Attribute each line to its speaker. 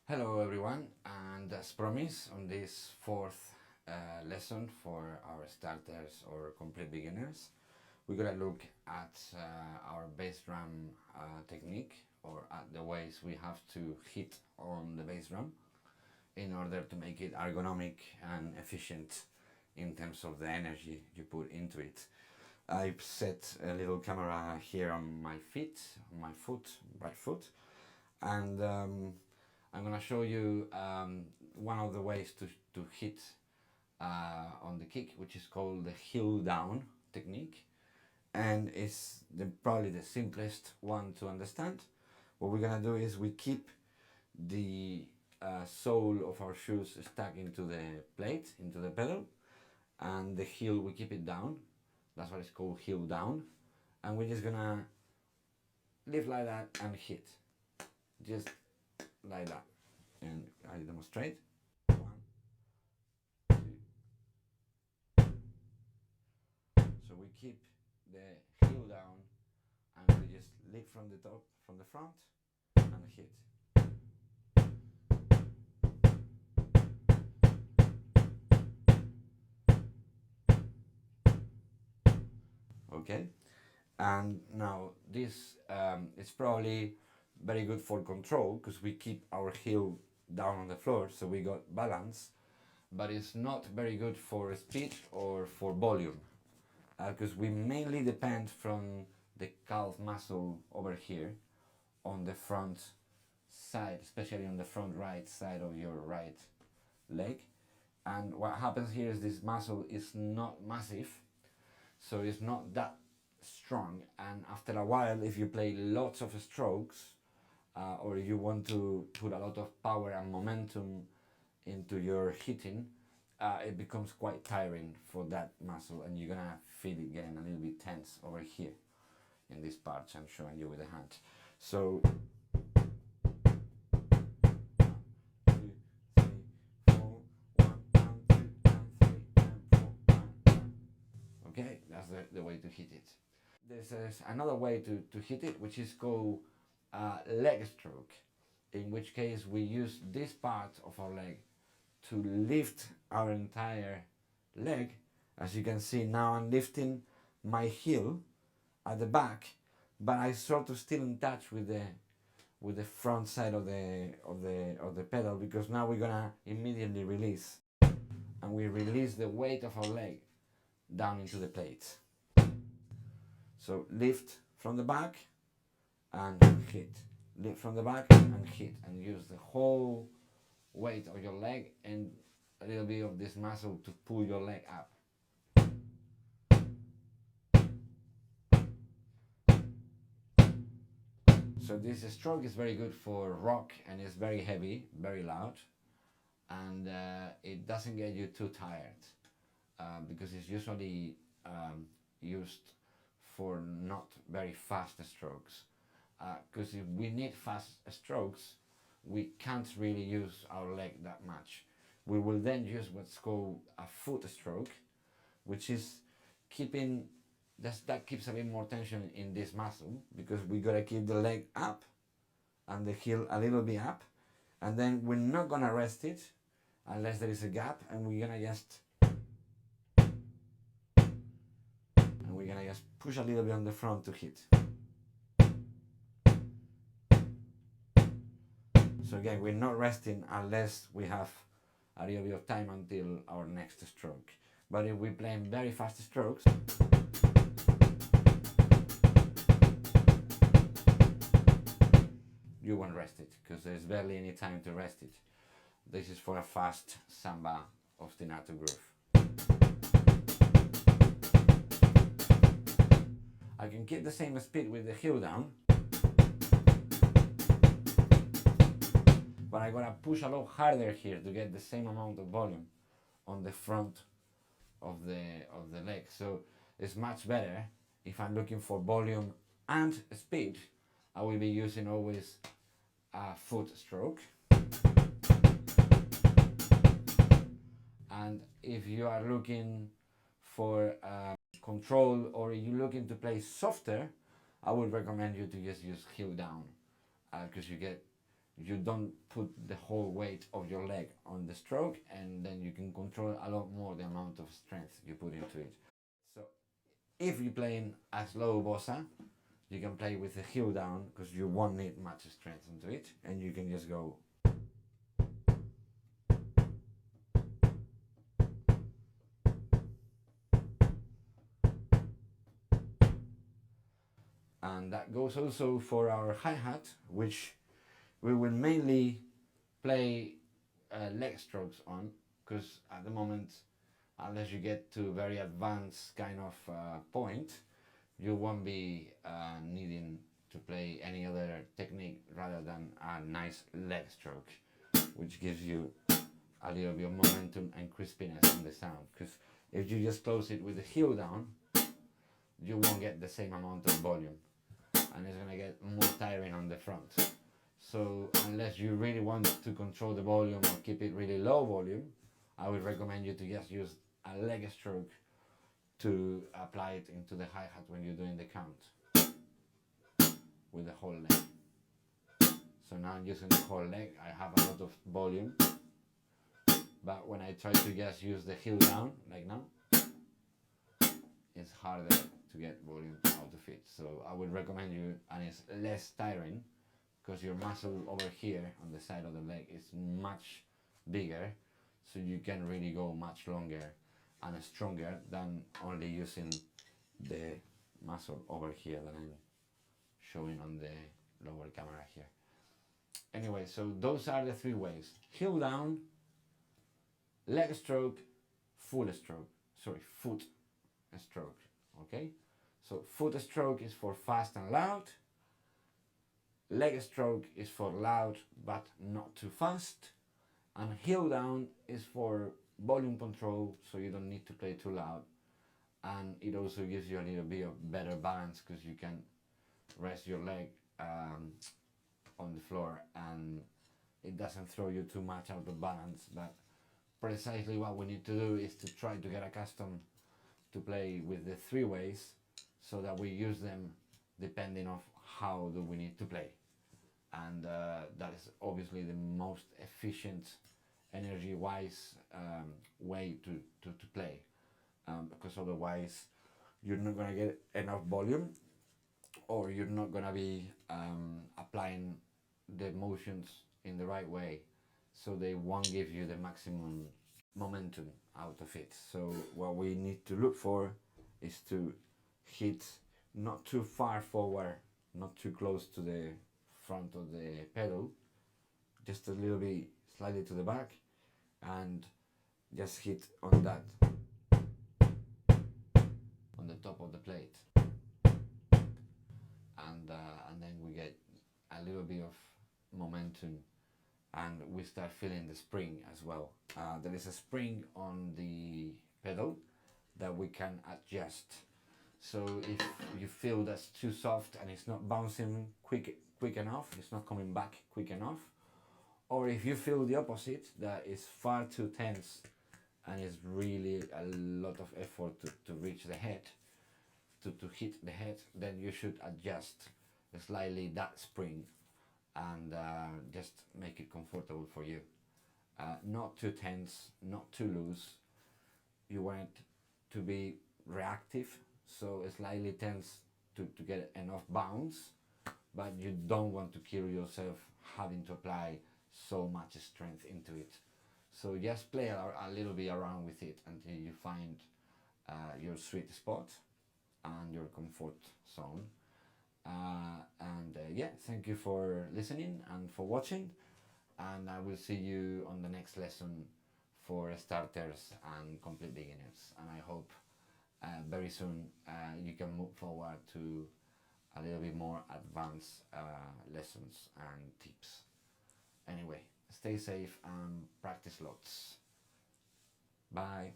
Speaker 1: Hello everyone, and as promised, on this fourth lesson for our starters or complete beginners, we're gonna look at our bass drum technique, or at the ways we have to hit on the bass drum in order to make it ergonomic and efficient in terms of the energy you put into it. I've set a little camera here on my feet, on my right foot, and I'm gonna show you one of the ways to hit on the kick, which is called the heel down technique, and it's probably the simplest one to understand. What we're gonna do is we keep the sole of our shoes stuck into the plate, into the pedal, and the heel we keep it down. That's what it's called, heel down, and we're just gonna lift like that and hit, just like that. And I demonstrate. 1, 2. So we keep the heel down and we just lift from the top, from the front, and hit. Okay, and now this is probably very good for control because we keep our heel down on the floor, so we got balance, but it's not very good for speed or for volume because we mainly depend from the calf muscle over here on the front side, especially on the front right side of your right leg. And what happens here is this muscle is not massive, so it's not that strong, and after a while, if you play lots of strokes or you want to put a lot of power and momentum into your hitting, it becomes quite tiring for that muscle, and you're gonna feel it getting a little bit tense over here in this part I'm showing you with the hand. So 1, 2, 3, 4, 1, 2, 3, and 4, 1. Okay, that's the way to hit it. There's another way to hit it, which is called leg stroke, in which case we use this part of our leg to lift our entire leg. As you can see now, I'm lifting my heel at the back, but I sort of still in touch with the front side of the pedal, because now we're gonna immediately release, and we release the weight of our leg down into the plate. So lift from the back and hit, lift from the back and hit, and use the whole weight of your leg and a little bit of this muscle to pull your leg up. So this stroke is very good for rock, and it's very heavy, very loud, and it doesn't get you too tired because it's usually used for not very fast strokes, because if we need fast strokes, we can't really use our leg that much. We will then use what's called a foot stroke, which is keeping that keeps a bit more tension in this muscle, because we gotta keep the leg up and the heel a little bit up, and then we're not gonna rest it unless there is a gap, and we're gonna just push a little bit on the front to hit. So again, we're not resting unless we have a little bit of time until our next stroke. But if we're playing very fast strokes, you won't rest it, because there's barely any time to rest it. This is for a fast samba ostinato groove. I can keep the same speed with the heel down, but I'm gonna push a lot harder here to get the same amount of volume on the front of the leg. So it's much better if I'm looking for volume and speed. I will be using always a foot stroke. And if you are looking for control, or you're looking to play softer, I would recommend you to just use heel down, because you get you don't put the whole weight of your leg on the stroke, and then you can control a lot more the amount of strength you put into it. So if you're playing a slow bossa, you can play with the heel down because you won't need much strength into it, and you can just go. And that goes also for our hi-hat, which we will mainly play leg strokes on, because at the moment, unless you get to very advanced kind of point, you won't be needing to play any other technique rather than a nice leg stroke, which gives you a little bit of momentum and crispiness in the sound. Because if you just close it with the heel down, you won't get the same amount of volume, and it's gonna get more tiring on the front. So unless you really want to control the volume or keep it really low volume, I would recommend you to just use a leg stroke to apply it into the hi-hat when you're doing the count with the whole leg. So now I'm using the whole leg, I have a lot of volume, but when I try to just use the heel down, like now, it's harder to get volume out of it. So I would recommend you, and it's less tiring, because your muscle over here on the side of the leg is much bigger, so you can really go much longer and stronger than only using the muscle over here that I'm showing on the lower camera here. Anyway, so those are the three ways: heel down, leg stroke, foot stroke. Okay, so foot stroke is for fast and loud, leg stroke is for loud but not too fast, and heel down is for volume control, so you don't need to play too loud, and it also gives you a little bit of better balance because you can rest your leg on the floor and it doesn't throw you too much out of balance. But precisely what we need to do is to try to get accustomed to play with the three ways, so that we use them depending on how do we need to play, and that is obviously the most efficient energy wise way to play, because otherwise you're not going to get enough volume, or you're not going to be applying the motions in the right way, so they won't give you the maximum momentum out of it. So what we need to look for is to hit not too far forward, not too close to the front of the pedal, just a little bit slightly to the back, and just hit on that, on the top of the plate, and then we get a little bit of momentum, and we start feeling the spring as well. There is a spring on the pedal that we can adjust. So if you feel that's too soft and it's not bouncing quick enough, it's not coming back quick enough, or if you feel the opposite, that is far too tense and it's really a lot of effort to reach the head, to hit the head, then you should adjust slightly that spring and just make it comfortable for you. Not too tense, not too loose. You want it to be reactive, so slightly tense to get enough bounce, but you don't want to kill yourself having to apply so much strength into it. So just play a little bit around with it until you find your sweet spot and your comfort zone. Yeah, thank you for listening and for watching, and I will see you on the next lesson for starters and complete beginners, and I hope very soon you can move forward to a little bit more advanced lessons and tips. Anyway, stay safe and practice lots. Bye.